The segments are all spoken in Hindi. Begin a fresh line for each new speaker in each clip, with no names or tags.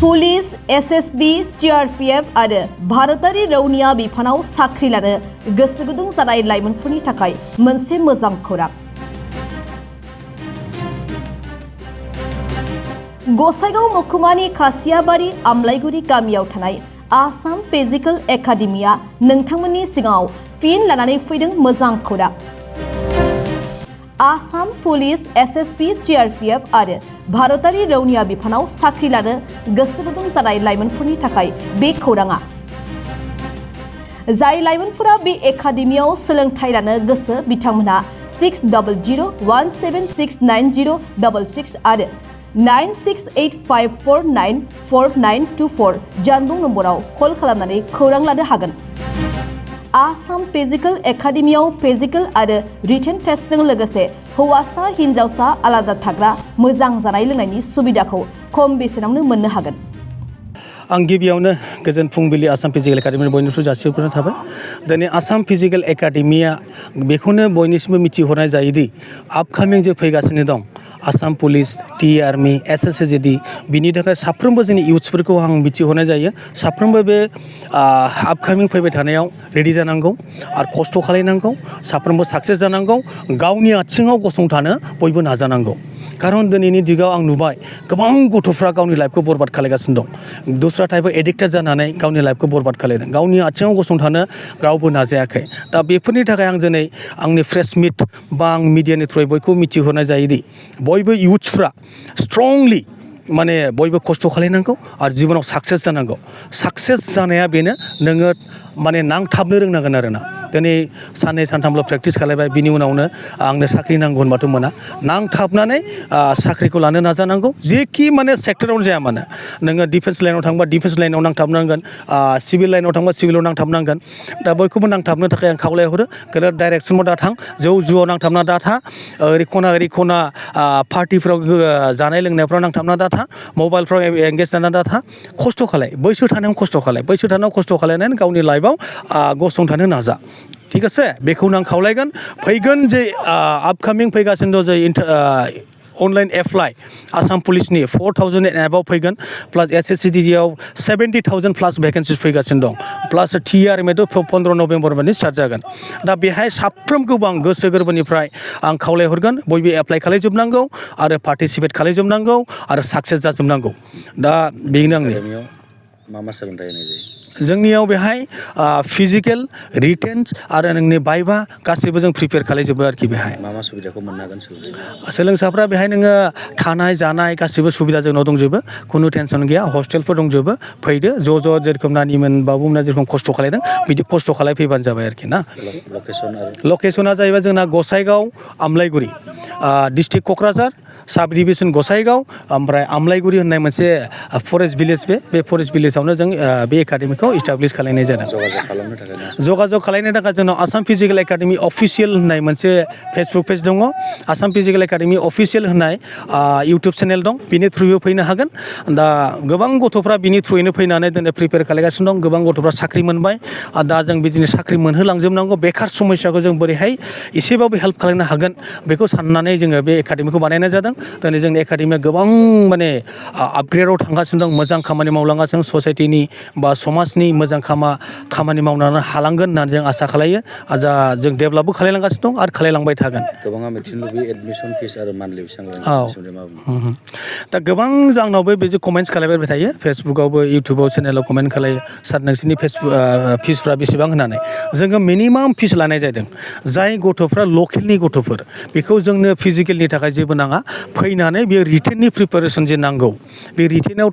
पुलिस, एसएसबी, सीआरपीएफ आरो भारतारि रौनिया बिफानाव साख्रि लानो गोसो गुदुं जानाय लाइमोनफोरनि थाखाय मोनसे मोजां खौरां। गसाइगाव महकुमानि खासियाबारि आमलाइगुरि गामियाव थानाय आसाम फिजिकल एकाडेमिया नोंथांमोननि सिगाङाव फिन लानानै फैदों मोजां खौरां। आसाम पुलिस, एसएसबी, सीआरपीएफ आरो भारतारि रौनिया बिफानाव साख्रि लानो गोसो गुदुं जानाय लाइमोनफोरनि थाखाय बे खौराङा। जाय लाइमोनफोरा बे एकाडेमियाव सोलोंथाइ लानो गोसो बिथांमोनहा 6000176906 आरो 9685494924 जानबुं नम्बराव कल खालामनानै खौरां लानो हागोन। आसाम फिजिकल एकाडेमियाव फिजिकल आरो रिटेन टेस्टजों लोगोसे हौवासा हिन्जावसा आलादा थाग्रा मोजां जानाय लोंनायनि सुबिदाखौ खम बेसेनावनो मोननो हागोन।
आं गिबियावनो गोजोन फुंबिलि आसाम फिजिकल एकाडेमिनि बयनिफ्राय जासिहरग्रोनाय थाबाय। दिनै आसाम फिजिकल एकाडेमिया बेखौनो बयनिसिमबो मिथिहरनाय जायोदि आपकामिं जे फैगासिनो दं आसाम पुलिस, टी आर्मी, एसएससीजीडी बिनि थाखाय साफ्रोमबो जोंनि इउथ्सफोरखौ आं मिथिहरनाय जायो। साफ्रोमबो बे आपकामिं फैबाय थानायाव रेडि जानांगौ आरो खस्थ' खालायनांगौ, साफ्रोमबो साक्सेस जानांगौ, गावनि आथिङाव गसंथानो बयबो नाजानांगौ। खारन दिनैनि दिगाव आं नुबाय गोबां गथ'फ्रा गावनि लाइफखौ बरबाद खालायगासिनो दं। दस्रा टाइपआव एडिक्टेड जानानै गावनि लाइफखौ बरबाद खालायदों, गावनि आथिङाव गसंथानो रावबो नाजायाखै। दा बेफोरनि थाखाय आं दिनै आंनि प्रेस मिट बा आं मिडियानि थ्रुयै बयखौ मिथिहरनाय जायोदि बयबो इउथ्सफ्रा स्ट्रंलि माने बयबो खस्थ' खालायनांगौ आरो जिबनाव साक्सेस जानांगौ। साक्सेस जानाया बेनो नोङो माने नांथाबनो रोंनांगोन आरोना। दिनै साननै सानथामल' प्रेक्टिस खालायबाय बिनि उनावनो आंनो साख्रि नांगौ होनबाथ' मोना। नांथाबनानै साख्रिखौ लानो नाजानांगौ, जेखि माने सेक्टरावनो जाया मानो। नोङो डिफेन्स लाइनाव थांबा डिफेन्स लाइनाव नांथाबनांगोन, सिभिल लाइनाव थांबा सिभिलाव नांथाबनांगोन। दा बयखौबो नांथाबनो थाखाय आं खावलायहरो गोरोब डाइरेक्सनाव दा थां, जौ जुआव नांथाबना दा था, ओरै खना पार्टिफ्राव जानाय लोंनायफ्राव नांथाबना दा था, मबाइलफ्राव एंगेज जाना दा था। खस्थ' खालाय, बैसो थानायाव खस्थ' खालाय, बैसो थानायाव खस्थ' खालायनानै गावनि लाइफआव गसंथानो नाजा। ठीक आसे, बेखौनो आं खावलायगोन। फैगोन जे आपकामिं फैगासिनो दं जे अनलाइन एप्लाइ आसाम पुलिसनि 4000 एबाव फैगोन, प्लास एसएससीजीडीआव 70,000 प्लास भेकेन्सिस फैगासिनो दं, प्लास टीआरएमआथ' 15 नभेम्बरनिफ्राय स्टार्ट जागोन। दा बेहाय साफ्रोमखौबो आं गोसो गोरबोनिफ्राय आं खावलायहरगोन बयबो एप्लाइ खालायजोबनांगौ आरो पार्टिसिपेट खालायजोबनांगौ आरो साक्सेस जाजोबनांगौ। दा बेनो आंनि
मा सोलोंथाइ होनाय जायो
जोंनियाव बेहाय फिजिकेल, रिटेन आरो नोंनि बाइबा गासैबो जों प्रिपेयार खालायजोबो आरोखि। बेहाय
मा सुबिदाखौ मोननो हागोन
सोलोंसाफ्रा बेहाय नोङो थानाय जानाय गासैबो सुबिदा जोंनाव दंजोबो, खुनु टेनसन गैया। हस्टेलफोर दंजोबो, फैदो ज' जेरेखम नानिमोन बाबुमोना जेरेखम खस्थ' खालायदों बिदि खस्थ' खालायफैबानो जाबाय आरोखि ना। लकेसना जाहैबाय जोंना गसाइगाव आमलाइगुरि, डिस्ट्रिक्ट क'क्राझार, साब डिभिजन गसाइगाव, ओमफ्राय आमलाइगुरि होननाय मोनसे फरेस्ट भिलेज। बे फरेस्ट भिलेजावनो जों बे एकाडेमिखौ इस्टाब्लिश खालायनाय जादों। जगाजग खालायनो थाखाय जोंनाव आसाम फिजिकेल एकाडेमि अफिसियेल होननाय मोनसे फेसबुक पेज दङ, आसाम फिजिकेल एकाडेमि अफिसियेल होननाय इउटुब चेनेल दं, बिनि थ्रुयै फैनो हागोन। दा गोबां गथ'फ्रा बिनि थ्रुयैनो फैनानै दिनै प्रिपेयार खालायगासिनो दं, गोबां गथ'फ्रा साख्रि मोनबाय। दा जों बिदिनो साख्रि मोनहोलांजोबनांगौ, बेखार समस्याखौ जों बोरैहाय एसेबाबो हेल्प खालामनो हागोन बेखौ साननानै जोङो बे एकाडेमिखौ बानायनाय जादों। दिनै जोंनि एकाडेमिया गोबां माने आपग्रेडाव थांगासिनो दं, मोजां खामानि मावलांगासिनो, ससाइटिनि बा समाजनि मोजां खामानि मावनानै हालांगोन होननानै जों आसा खालायो। जों डेभेलपबो खालायलांगासिनो दं आरो खालायलांबाय थागोन।
गोबाङा मिथिनो लुबैयो एडमिसन फिस आरो मान्थलि बेसेबां।
दा गोबां आंनावबो बिदि कमेन्ट्स खालायबाय थायो, फेसबुकआवबो इउटुबाव चेनेलाव कमेन्ट खालायो, सार नोंसोरनि फिसफ्रा बेसेबां होननानै। जोङो मिनिमाम फिस लानाय जादों। जाय गथ'फ्रा लकेलनि गथ'फोर बेखौ जोंनो फिजिकेलनि थाखाय जेबो नाङा, फैनानै बे रिटेननि प्रिपारेसन जे नांगौ बे रिटेनाव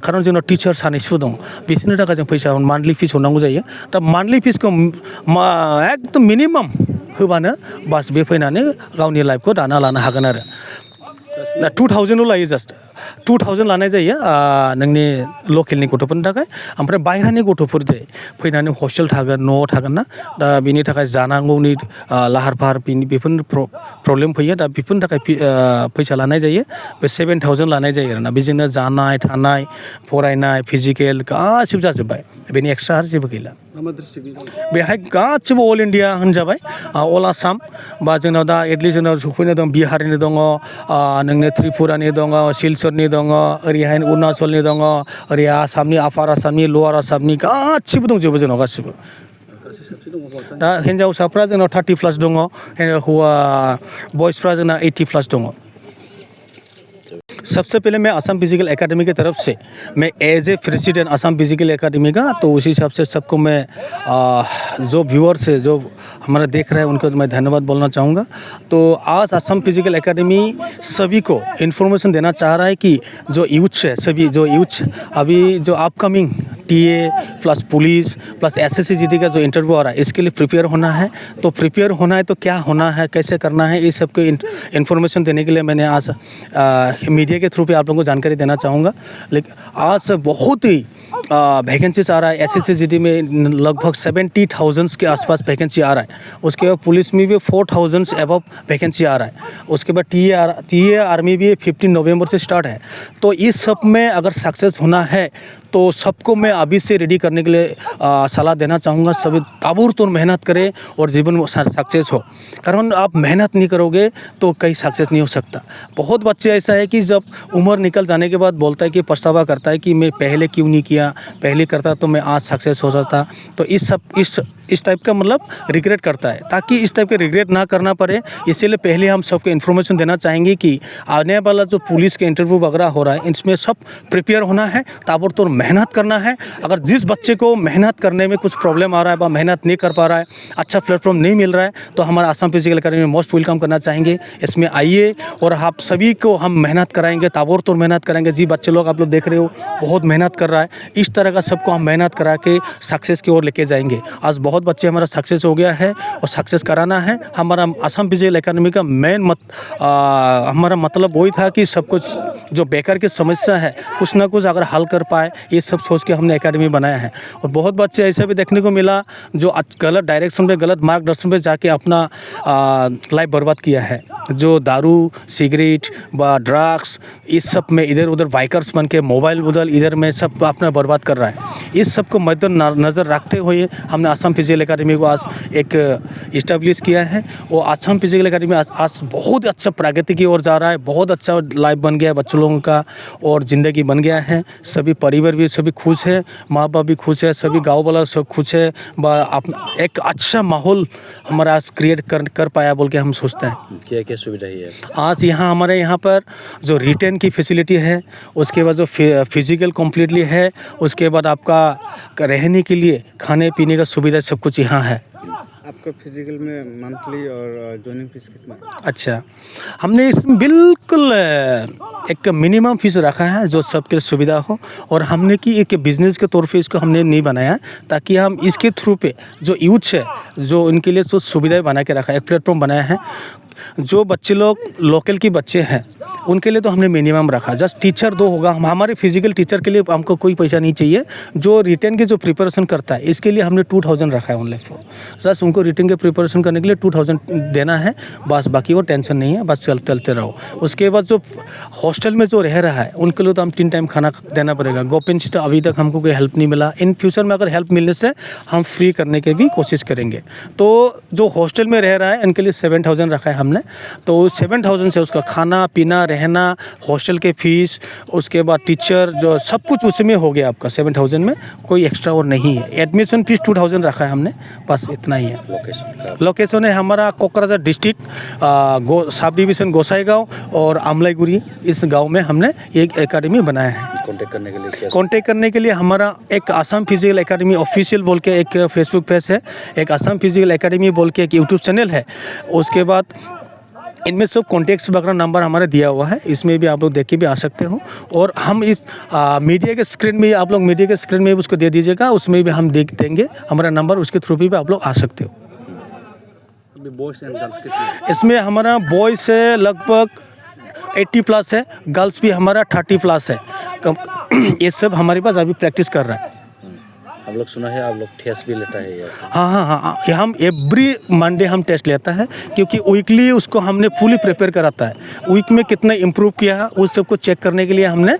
खारन जोंनाव टिचार सानैसो दं, बिसोरनि थाखाय जों फैसा मान्थलि फिस हरनांगौ जायो। दा मान्थलि फिसखौ एकदम मिनिमाम होबानो बास बे फैनानै गावनि लाइफखौ दाना लानो हागोन आरो। दा 2000 लायो, जास्ट 2000 लानाय जायो नोंनि लकेलनि गथ'फोरनि थाखाय। ओमफ्राय बाहेरानि गथ'फोर जे फैनानै हस्टेल थागोन, न'आव थागोन ना, दा बेनि थाखाय जानांगौनि लाहार फाहार बेफोरनि प्रब्लेम फैयो। दा बेफोरनि थाखाय फैसा लानाय जायो, बे 7000 लानाय जायो आरोना। बेजोंनो जानाय थानाय फरायनाय फिजिकेल गासिबो जाजोब्बाय, बेनि एक्सट्रा आरो जेबो गैला। बेहाय गासिबो अल इन्डिया होनजाबाय अल आसाम बा जोंनाव दा एटलिस्ट जोंनाव सफैनाय दं बिहारनि दङ नोंनो त्रिपुरानि दङ सिलचरनि दङ ओरैहाय अरुणाचलनि दङ ओरै आसामनि आपार आसामनि लवार आसामनि गासिबो दंजोबो जोंनाव गासिबो दा हिन्जावसाफ्रा जोंनाव 30+ दङ हौवा बयसफ्रा जोंना 80+ दङ सबसे पहले मैं आसाम फिजिकल एकेडमी की तरफ से मैं as a president Assam physical academy का तो उसी हिसाब से सबको मैं जो व्यूअर्स है जो हमारा देख रहे हैं उनको मैं धन्यवाद बोलना चाहूँगा। तो आज आसाम फिजिकल एकेडमी सभी को इन्फॉर्मेशन देना चाह रहा है कि जो यूथ है सभी जो यूथ अभी जो upcoming TA plus police plus SSC-GD का जो इंटरव्यू आ रहा है इसके लिए प्रिपेयर होना है। तो प्रिपेयर होना है तो क्या होना है कैसे करना है इस सब को इन्फॉर्मेशन देने के लिए मैंने आज मीडिया के थ्रू पे आप लोगों को जानकारी देना चाहूँगा। लेकिन आज बहुत ही वैकेंसीज आ रहा है SSC-GD में लगभग 70,000 के आसपास वैकेंसी आ रहा है। उसके बाद पुलिस में भी 4,000 एबव वैकेंसी आ रहा है। उसके बाद टीए आर्मी भी 15 नवंबर से स्टार्ट है। तो इस सब में अगर सक्सेस होना है तो सबको मैं अभी से रेडी करने के लिए सलाह देना चाहूँगा। सभी ताबड़तोड़ मेहनत करें और जीवन में सक्सेस हो। कारण आप मेहनत नहीं करोगे तो कहीं सक्सेस नहीं हो सकता। बहुत बच्चे ऐसा है कि जब उम्र निकल जाने के बाद बोलता है कि पछतावा करता है कि मैं पहले क्यों नहीं किया, पहले करता तो मैं आज सक्सेस हो जाता। तो इस टाइप का मतलब रिग्रेट करता है। ताकि इस टाइप का रिग्रेट ना करना पड़े इसीलिए पहले हम सबको इन्फॉर्मेशन देना चाहेंगे कि आने वाला जो पुलिस के इंटरव्यू वगैरह हो रहा है इसमें सब प्रिपेयर होना है, ताबड़तोड़ मेहनत करना है। अगर जिस बच्चे को मेहनत करने में कुछ प्रॉब्लम आ रहा है व मेहनत नहीं कर पा रहा है, अच्छा प्लेटफॉर्म नहीं मिल रहा है तो हमारा आसाम फिजिकल एकेडमी में मोस्ट वेलकम करना चाहेंगे। इसमें आइए और आप सभी को हम मेहनत कराएंगे, ताबड़तोड़ मेहनत कराएंगे। जी बच्चे लोग आप लोग देख रहे हो बहुत मेहनत कर रहा है, इस तरह का सबको हम मेहनत करा के सक्सेस की ओर लेके जाएंगे। आज बहुत बच्चे हमारा सक्सेस हो गया है और सक्सेस कराना है। हमारा आसाम फिजिकल एकेडमी का मेन हमारा मतलब वही था कि सब कुछ जो बेकार की समस्या है कुछ ना कुछ अगर हल कर पाए ये सब सोच के हमने एकेडमी बनाया है। और बहुत बच्चे ऐसे भी देखने को मिला जो गलत डायरेक्शन पे गलत मार्गदर्शन पे जाके अपना लाइफ बर्बाद किया है। जो दारू सिगरेट व ड्रग्स इस सब में इधर उधर बाइकर्स बन के मोबाइल उधर इधर में सब अपना बर्बाद कर रहा है। इस सब को मद्देनज़र रखते हुए हमने आसाम फिजिकल एकेडमी को आज एक इस्टेब्लिश किया है। और आसाम फिजिकल एकेडमी आज बहुत अच्छा प्रगति की ओर जा रहा है। बहुत अच्छा लाइफ बन गया है बच्चों लोगों का और ज़िंदगी बन गया है। सभी परिवार भी सभी खुश है, माँ बाप भी खुश है, सभी गाँव वाला सब खुश है। एक अच्छा माहौल हमारा आज क्रिएट कर पाया बोल के हम सोचते हैं।
क्या सुविधा है
आज यहाँ हमारे यहाँ पर जो रिटेन की फैसिलिटी है, उसके बाद जो फिजिकल कम्प्लीटली है, उसके बाद आपका रहने के लिए खाने पीने का सुविधा सब कुछ यहाँ है।
आपका फिजिकल में मंथली और जॉइनिंग फीस कितना है?
अच्छा, हमने इसमें बिल्कुल एक मिनिमम फीस रखा है जो सबके सुविधा हो। और हमने कि एक बिज़नेस के तौर पे इसको हमने नहीं बनाया है, ताकि हम इसके थ्रू पे जो यूथ है जो उनके लिए जो सुविधाएं बना के रखा है, एक प्लेटफॉर्म बनाया है। जो बच्चे लोग लोकल के बच्चे हैं उनके लिए तो हमने मिनिमम रखा, जस्ट टीचर 2 होगा। हमारे फिजिकल टीचर के लिए हमको कोई पैसा नहीं चाहिए। जो रिटेन के जो प्रिपरेशन करता है इसके लिए हमने 2000 रखा है ओनली फॉर, जस्ट उनको रिटेन के प्रिपरेशन करने के लिए 2000 देना है बस। बाकी वो टेंशन नहीं है, बस चलते रहो। उसके बाद जो हॉस्टल में जो रह रहा है उनके लिए तो हम 3 टाइम खाना देना पड़ेगा। गवर्नमेंट से अभी तक हमको कोई हेल्प नहीं मिला। इन फ्यूचर में अगर हेल्प मिलने से हम फ्री करने की भी कोशिश करेंगे। तो जो हॉस्टल में रह रहा है उनके लिए 7000 रखा है हमने। तो 7000 से उसका खाना पीना रहना, हॉस्टल के फीस, उसके बाद टीचर जो सब कुछ उसमें हो गया आपका 7000 में, कोई एक्स्ट्रा और नहीं है। एडमिशन फीस 2000 रखा है हमने, बस इतना ही है। लोकेशन है हमारा Kokrajhar district sub division Gossaigaon और आमलाईगुड़ी, इस गांव में हमने एक एकेडमी बनाया है। कांटेक्ट करने के लिए हमारा एक आसाम फिजिकल एकेडमी ऑफिशियल बोल के एक फेसबुक पेज है, एक आसाम फिजिकल एकेडमी बोल के एक यूट्यूब चैनल है। उसके बाद इनमें सब कॉन्टेक्ट्स वगैरह नंबर हमारा दिया हुआ है, इसमें भी आप लोग देख के भी आ सकते हो। और हम इस मीडिया के स्क्रीन में आप लोग मीडिया के स्क्रीन में भी उसको दे दीजिएगा, उसमें भी हम देख देंगे हमारा नंबर, उसके थ्रू भी आप लोग आ सकते हो।
बॉयज़ एंड गर्ल्स कितने?
इसमें हमारा बॉयज़ से लगभग 80+ है, गर्ल्स भी हमारा 30+ है। ये सब हमारे पास अभी प्रैक्टिस कर रहा है।
लोग सुना है आप लोग टेस्ट भी लेता है यार।
हाँ, ये हम एवरी मंडे हम टेस्ट लेता है, क्योंकि वीकली उसको हमने फुली प्रिपेयर कराता है। वीक में कितना इम्प्रूव किया है उस सबको चेक करने के लिए हमने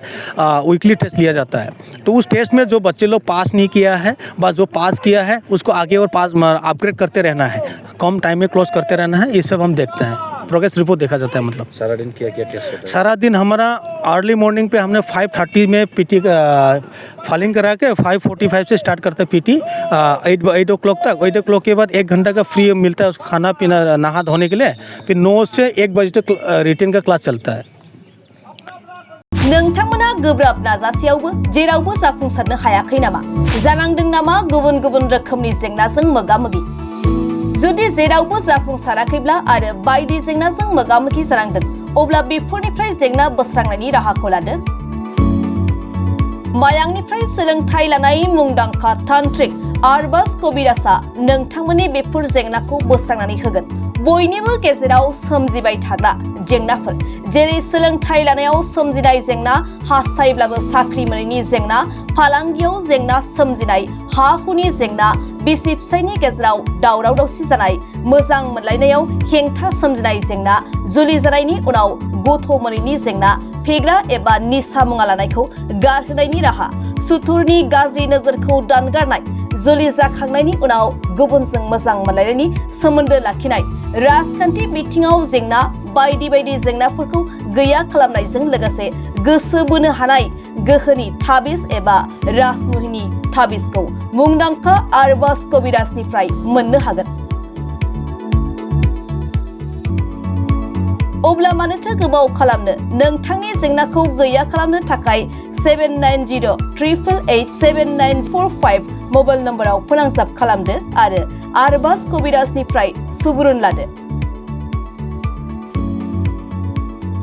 वीकली टेस्ट लिया जाता है। तो उस टेस्ट में जो बच्चे लोग पास नहीं किया है, बस जो पास किया है उसको आगे और पास अपग्रेड करते रहना है, कम टाइम में क्लोज करते रहना है। ये सब हम देखते हैं, प्रोग्रेस रिपोर्ट देखा जाता है। मतलब
सारा दिन क्या क्या टेस्ट होता है?
सारा दिन हमारा अर्ली मॉर्निंग पे हमने 5:30 में पीटी फाइलिंग करा के 5:45 से स्टार्ट करते हैं पीटी 8 o'clock तक। 8 o'clock के बाद 1 घंटा का फ्री मिलता है उसको खाना पीना नहा धोने के लिए। फिर 9 से 1 बजे तक रिटेन का क्लास चलता है।
नोंथांमोना गोब्राब नाजासेयावबो जेरावबो जाफुंसारनो हायाखै नामा? जानांदों नामा गुबुन गुबुन रोखोमनि जेंनाजों मोगा-मोगि? जुदि जेरावबो जाफुंसाराखैब्ला आरो बायदि जेंनाजों मोगा-मोगि जानांदों, अब्ला बेफोरनिफ्राय जेंना बोस्रांनायनि राहाखौ लादो। मायांनिफ्राय सोलोंथाइ लानाय मुंदांखा तान्त्रिक आरबाज कबिराजआ नोंथांमोननि बेफोर जेंनाखौ बोस्रांनानै होगोन। बयनिबो गेजेराव सोमजिबाय थाग्रा जेंनाफोर, जेरै सोलोंथाइ लानायाव सोमजिनाय जेंना, हास्थायब्लाबो साख्रि मोनैनि जेंना, फालांगियाव जेंना सोमजिनाय, हा-हुनि जेंना, बिसि-फिसायनि गेजेराव दावराव-दावसि जानाय, मोजां मोनलायनायाव हेंथा सोमजिनाय जेंना, जुलि जानायनि उनाव गथ' मोनैनि जेंना, फेग्रा एबा निसा मुवा लानायखौ गारहोनायनि राहा, सुथुरनि गाज्रि नोजोरखौ दानगारनाय, जुलि जाखांनायनि उनाव गुबुनजों मोजां मोनलायनायनि सोमोन्दो लाखिनाय, राजखान्थि बिथिङाव जेंना, बायदि बायदि जेंनाफोरखौ गैया खालामनायजों लोगोसे गोसो बोनो हानाय गोहोनि ताबिज एबा राजमुहिनि ताबिजखौ मुंदांखा आरबाज कबिराजनिफ्राय मोननो हागोन। अब्ला मानोथो गोबाव खालामनो? नोंथांनि जेंनाखौ गैया खालामनो थाखाय 7908887945 मबाइल नम्बराव फोनांजाब खालामदो आरो आरबाज कबिराजनिफ्राय सुबुरुन लादो।